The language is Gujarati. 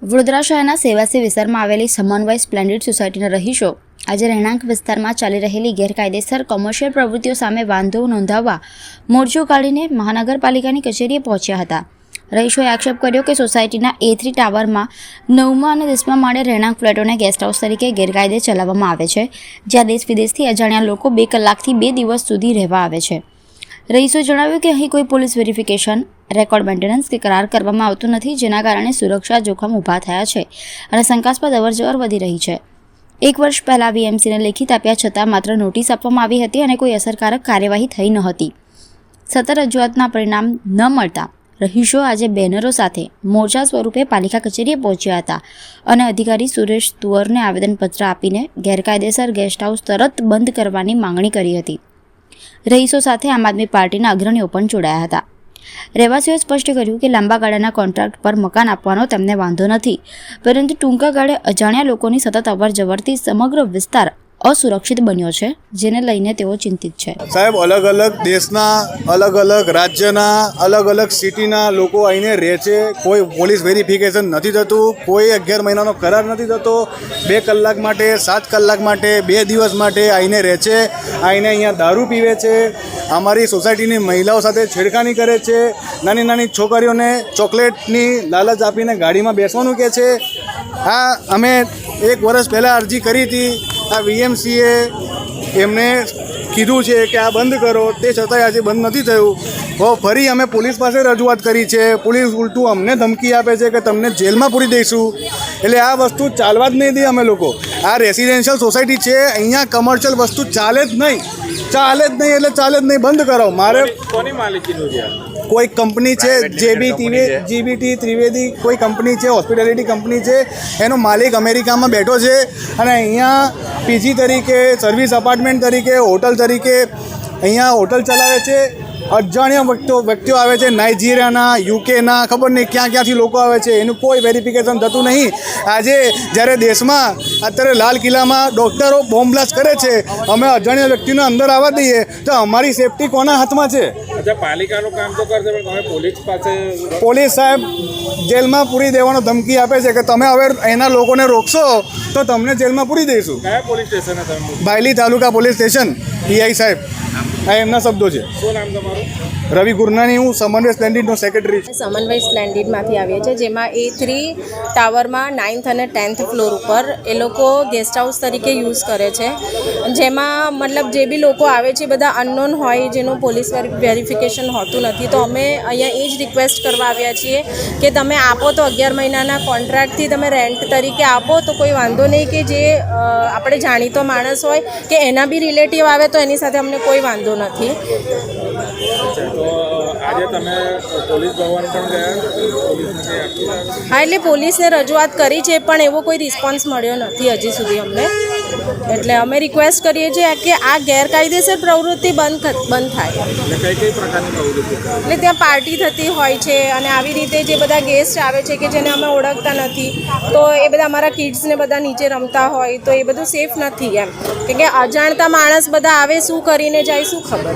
વડોદરા શહેરના સેવાસી વિસ્તારમાં આવેલી સમન્વય સ્પ્લેન્ડિડ સોસાયટીના રહીશો આજે રહેણાંક વિસ્તારમાં ચાલી રહેલી ગેરકાયદેસર કોમર્શિયલ પ્રવૃત્તિઓ સામે વાંધો નોંધાવવા મોરચો કાઢીને મહાનગરપાલિકાની કચેરીએ પહોંચ્યા હતા। રહીશોએ આક્ષેપ કર્યો કે સોસાયટીના A3 ટાવરમાં 9મા અને 10મા માળે રહેણાંક ફ્લેટોને ગેસ્ટ હાઉસ તરીકે ગેરકાયદે ચલાવવામાં આવે છે, જ્યાં દેશ વિદેશથી અજાણ્યા લોકો 2 કલાકથી 2 દિવસ સુધી રહેવા આવે છે। રહીશોએ જણાવ્યું કે અહીં કોઈ પોલીસ વેરિફિકેશન, રેકોર્ડ મેન્ટેનન્સ કે કરાર કરવામાં આવતો નથી, જેના કારણે સુરક્ષા જોખમ ઊભા થયા છે અને શંકાસ્પદ અવરજવર વધી રહી છે। 1 વર્ષ પહેલા VMCને લેખિત આપ્યા છતાં માત્ર નોટિસ આપવામાં આવી હતી અને કોઈ અસરકારક કાર્યવાહી થઈ ન હતી। સતત રજૂઆતના પરિણામ ન મળતા રહીશો આજે બેનરો સાથે મોરચા સ્વરૂપે પાલિકા કચેરીએ પહોંચ્યા હતા અને અધિકારી સુરેશ તુવરને આવેદનપત્ર આપીને ગેરકાયદેસર ગેસ્ટ હાઉસ તરત બંધ કરવાની માંગણી કરી હતી। રહીશો સાથે આમ આદમી પાર્ટીના અગ્રણીઓ પણ જોડાયા હતા। રહેવાસીઓએ સ્પષ્ટ કર્યું કે લાંબા ગાળાના કોન્ટ્રાક્ટ પર મકાન આપવાનો તેમને વાંધો નથી, પરંતુ ટૂંકા ગાળે અજાણ્યા લોકોની સતત અવરજવરથી સમગ્ર વિસ્તાર असुरक्षित बन्यो छे, जेने लईने तेओ चिंतित छे। साहेब अलग अलग देशना अलग अलग राज्यना अलग अलग सिटीना लोको आईने रहे छे। कोई पोलीस वेरिफिकेशन नहीं थतुं, कोई 11 महीनानो करार नहीं थतो। 2 कलाक माटे 7 कलाक माटे 2 दिवस माटे आईने रहे छे, आईने अहींया दारू पीवे छे, अमारी सोसायटीनी महिलाओ साथे छेड़खानी करे छे, नानी नानी छोकरीओने चॉकलेटनी लालच आपीने गाड़ीमां बेसवानुं कहे छे। आ अमे 1 वर्ष पहला अरजी करी थी। आ VMCએ એમને કીધું છે કે આ બંધ કરો, તે છતાંય આજે બંધ નથી થયું। તો ફરી અમે પોલીસ પાસે રજૂઆત કરી છે। પોલીસ ઉલટું અમને ધમકી આપે છે કે તમને જેલમાં પૂરી દઈશું। એટલે આ વસ્તુ ચાલવા જ નહીં દે। અમે લોકો આ રેસિડેન્શિયલ સોસાયટી છે, અહીંયા કમર્શિયલ વસ્તુ ચાલે જ નહીં, ચાલે જ નહીં, એટલે ચાલે જ નહીં, બંધ કરાવો। મારે કોની માલિકીનું છે? કોઈ કંપની છે, GBT ત્રિવેદી કોઈ કંપની છે, હોસ્પિટાલિટી કંપની છે, એનો માલિક અમેરિકામાં બેઠો છે અને અહીંયા PG તરીકે, સર્વિસ અપાર્ટમેન્ટ તરીકે, હોટલ તરીકે અહીંયા હોટલ ચલાવે છે। અજાણ્યા વ્યક્તિઓ આવે છે, નાઇજીરિયાના, યુકેના, ખબર નહીં ક્યાંથી લોકો આવે છે, એનું કોઈ વેરિફિકેશન થતું નહીં। આજે જ્યારે દેશમાં અત્યારે લાલ કિલ્લામાં ડૉક્ટરો બોમ્બ બ્લાસ્ટ કરે છે, અમે અજાણ્યા વ્યક્તિને અંદર આવવા દઈએ તો અમારી સેફટી કોના હાથમાં છે? અચ્છા, પાલિકાનું કામ તો કરશે, પણ તમે પોલીસ પાસે પોલીસ સાહેબ જેલમાં પૂરી દેવાનો ધમકી આપે છે કે તમે હવે એના લોકોને રોકશો તો તમને જેલમાં પૂરી દઈશું। કયા પોલીસ સ્ટેશન હતા? બાયલી તાલુકા પોલીસ સ્ટેશન, PI સાહેબ, આ એમના શબ્દો છે। શું નામ તમારું? રવિ ગુરનાની, હું સમન્વય સ્પ્લેન્ડિડનો સેક્રેટરી છું। સમન્વય સ્પ્લેન્ડિડમાંથી આવીએ છીએ, જેમાં A3 ટાવરમાં 9th અને 10th ફ્લોર ઉપર એ લોકો ગેસ્ટ હાઉસ તરીકે યુઝ કરે છે, જેમાં મતલબ જે બી લોકો આવે છે બધા અનનોન હોય, જેનું પોલીસ વેરિફિકેશન હોતું નથી। તો અમે અહીંયા એ જ રિક્વેસ્ટ કરવા આવ્યા છીએ કે તમે આપો તો 11 મહિનાના કોન્ટ્રાક્ટથી તમે રેન્ટ તરીકે આપો તો કોઈ વાંધો નહીં, કે જે આપણે જાણીતો માણસ હોય કે એના બી રિલેટિવ આવે તો એની સાથે અમને કોઈ વાંધો નથી। તો આજે તમે પોલીસ ભવન પણ ગયા? હા, એટલે પોલીસને રજૂઆત કરી છે, પણ એવો કોઈ રિસ્પોન્સ મળ્યો નથી હજી સુધી અમને। એટલે અમે રિક્વેસ્ટ કરીએ છીએ કે આ ગેરકાયદેસર પ્રવૃત્તિ બંધ થાય। કઈ પ્રકારની પ્રવૃત્તિ? એટલે ત્યાં પાર્ટી થતી હોય છે અને આવી રીતે જે બધા ગેસ્ટ આવે છે કે જેને અમે ઓળખતા નથી, તો એ બધા અમારા કિડ્સને બધા નીચે રમતા હોય, તો એ બધું સેફ નથી એમ, કે અજાણતા માણસ બધા આવે, શું કરીને જાય શું ખબર।